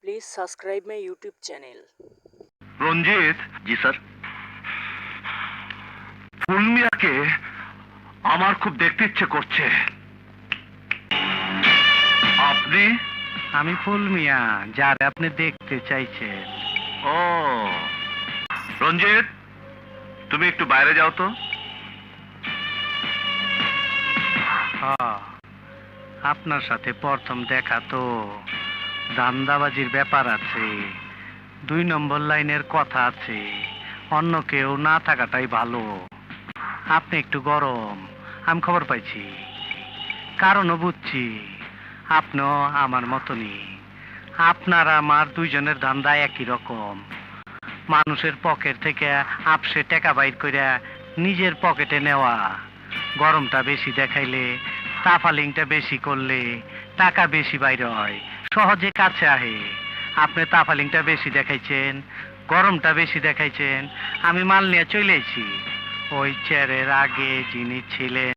Please subscribe my YouTube channel. Ranjit. জি sir. ফুল মিয়াকে আমার খুব দেখতে ইচ্ছে করছে। আপনি? আমি ফুল মিয়া, যারে আপনি দেখতে চাইছেন। ও রঞ্জিত, তুমি একটু বাইরে যাও তো। আপনার সাথে প্রথম দেখা তো, ধান্দাবাজির ব্যাপার আছে, 2 নম্বর লাইনের কথা আছে, অন্য কেউ না থাকাটাই ভালো। আপনি একটু গরম, আমি খবর পাইছি, কারণও বুঝছি। আপনিও আমার মতনই, আপনার আমার দুইজনের ধান্দা একই রকম। মানুষের পকেট থেকে আপসে টাকা বাইর করে নিজের পকেটে নেওয়া। গরমটা বেশি দেখাইলে, তাফালিংটা বেশি করলে টাকা বেশি বাইর হয়, সহজে কাছে আহে। আপনি তাফালিংটা বেশি দেখাইছেন, গরমটা বেশি দেখাইছেন, আমি মাল নিয়ে চলেছি। ওই চেয়ারের আগে যিনি ছিলেন